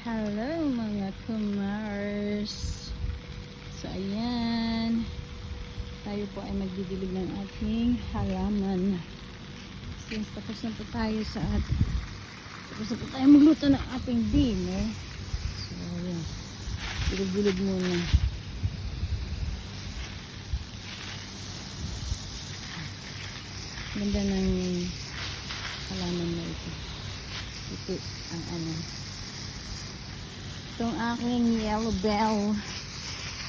Hello mga kumars. So ayan, tayo po ay magdidilig ng ating halaman. Since tapos na po tayo tapos na po tayo magluto ng ating dinner. So ayan, dilig-dilig muna. Ganda ng halaman na ito. Ito ang ano, itong aking yellow bell,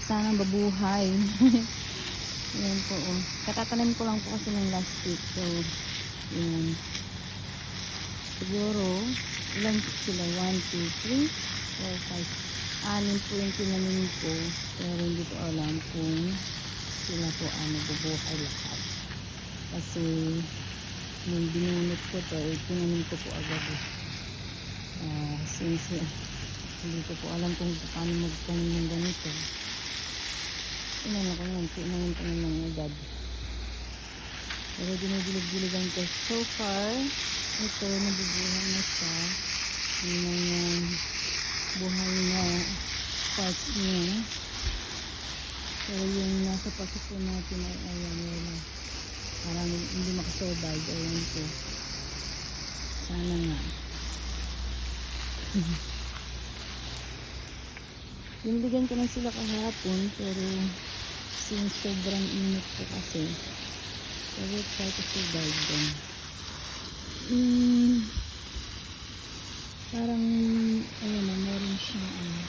sana babuhay. Yan po, oh. Katatanim ko lang po kasi ng last week. So yan, siguro ilan sila, 1, 2, 3, 4, 5, 6 po yung tinanim ko, pero hindi ko alam kung sila po babuhay lahat kasi nung binunot ko to, tinanim ko po agad since hindi ko po alam kung paano magtanim ng ganito. Inano ko naman, tinanim ng agad. Pero dinidilig-diligan ko. So far, ito, nabubuhay na siya. Yung mga buhay na parts niya. Pero yung nasa pasok natin ay ayan, wala. Parang hindi makasurvive. Ayan ko. Sana nga. Biniligan ko na sila kahapon, pero since sobrang init ko kasi, so we'll try to survive them. Parang ayun na, meron siyang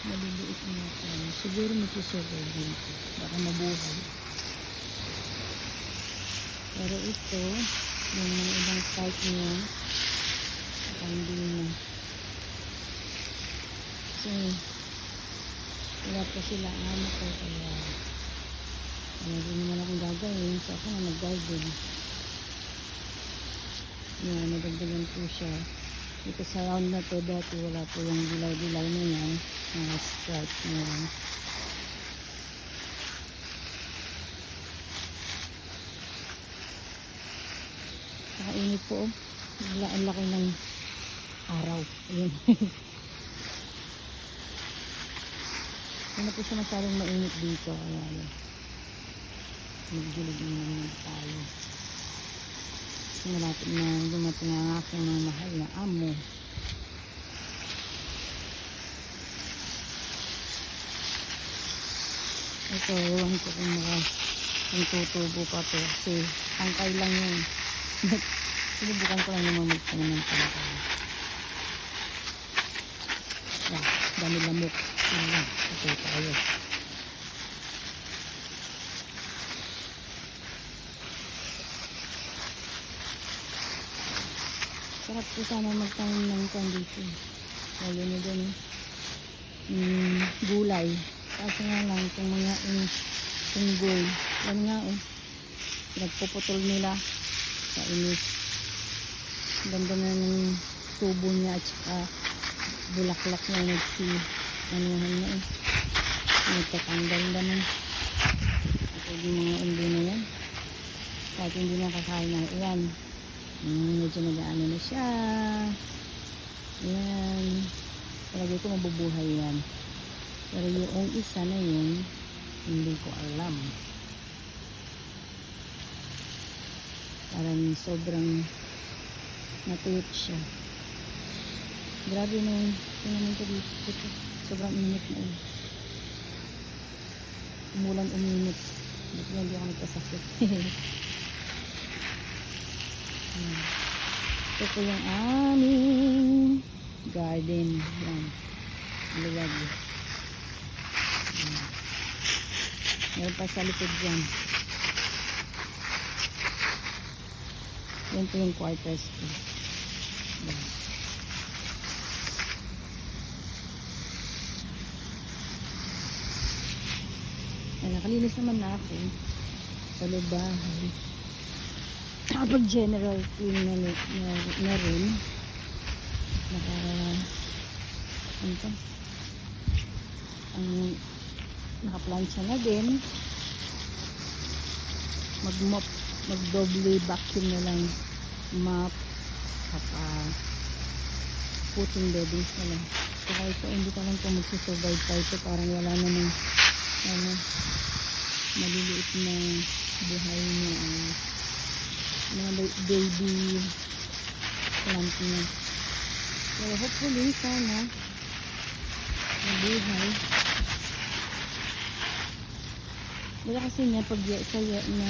maliliit na siguro magsusurvive dito, baka mabuhay. Pero ito yung mga ibang type niya hindi na. So wala pa sila ko, kaya hindi naman akong gagawin, so ako na nag-garden. Yan, nadagdagan po siya dito sa round na to. Dati wala po yung dilaw-dilaw na yan, mga stripe na yan. Nakainit po, ang laki ng araw. Ayun. Hindi na po siya masyadong mainit dito, kaya magdilig naman tayo. Malapit na dumating ang aking mga mahal na amo. Ito, ewan ko kung tutubo pa to kasi tangkay lang yun. Sinubukan ko lang naman magtanim ng tangkay. Dami lamok. Ito tayo. Sarap po sana magtanim ng condition. Lalo nyo dun gulay. Kasi nga lang itong mga tunggol. Yan nga pinagpuputol nila sa inis. Ganda na ng tubo niya at saka bulaklak na anuhan na nagtatanggal naman. Ito yung mga undo na yan. Kahit hindi nakakain na yan. Medyo nag-ano na siya. Yan. Palagi ko mabubuhay yan. Pero yung isa na yun, hindi ko alam. Parang sobrang natuyot siya. Grabe nung tinanin ko dito. Sobrang init na umulan, uminit. Hindi ako nagkasakit. Ito po yung aming garden. Yan. Luwag. Meron pa sa likod dyan. Yan po yung quarters ko. Yan. Nakalinis naman na ako sa lubahan. Kapag general clean na rin, nakaplansya na din, mag-double vacuum na lang, mop, saka puting beddings na lang. So kahit pa hindi ka lang kung magsusurvive tayo ito, parang wala namang ano, maliliit na buhay na mga baby plant na. So hopefully sana mabuhay. Wala kasi niya pag saya na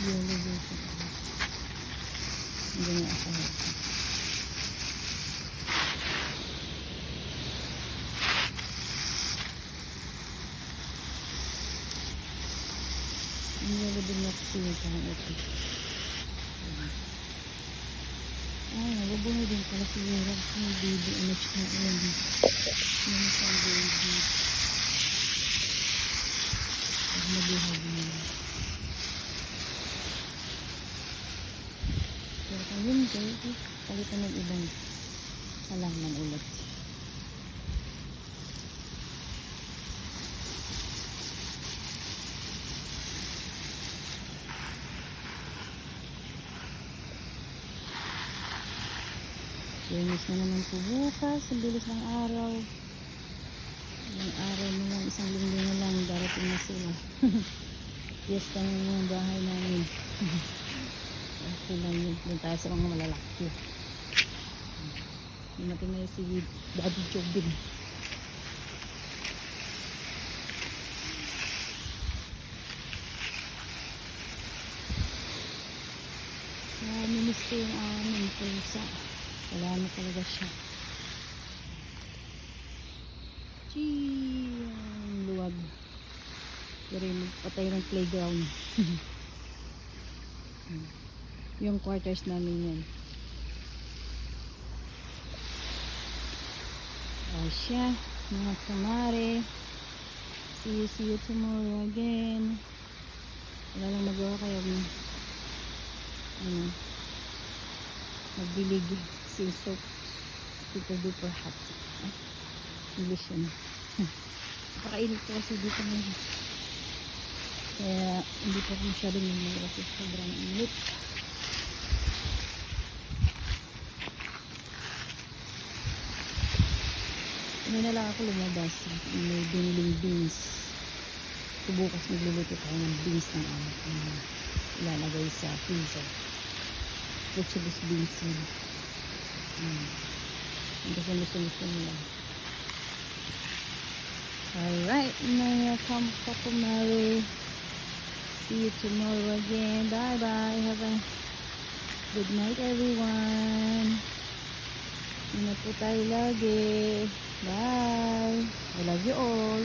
yun dito. Hindi niya ako. Hindi din na kasi yung parang ito. Ay, nabubuhay din pala siguro kasi yung baby. Ano siya na yun. Ano siya ang baby. Pag nabuhay din nila. Pero kung yun, palitan ng ibang halaman ulit. Linis na naman po bukas. Ang bilis ng araw. Yung araw na lang, isang linggo na lang, darating na sila. Yes, kami yung bahay namin. Okay lang yun. Doon tayo sa mga malalaki. Dumating na si Daddy Jobin. Minis ko yung aming pusa. Wala na talaga siya. Gee, ang luwag. Pero magpatay ng playground. Yung quarters namin yan. O siya, mga kamare. See you tomorrow again. Wala lang magawa kayo. Magbilig since so super duper hot. English yun. Napakainit ko kasi dito ngayon. Kaya hindi pa masyadong yung kasi sobrang init. Hindi na lang ako lumabas. May biniling beans. So bukas magluluto tayo ng beans ng ilalagay sa freezer. Vegetables beans yun. Hindi ko gusto nila. Alright, mga kamari. See you tomorrow again. Bye bye. Have a good night everyone. Ingat po tayo lagi. Bye. I love you all.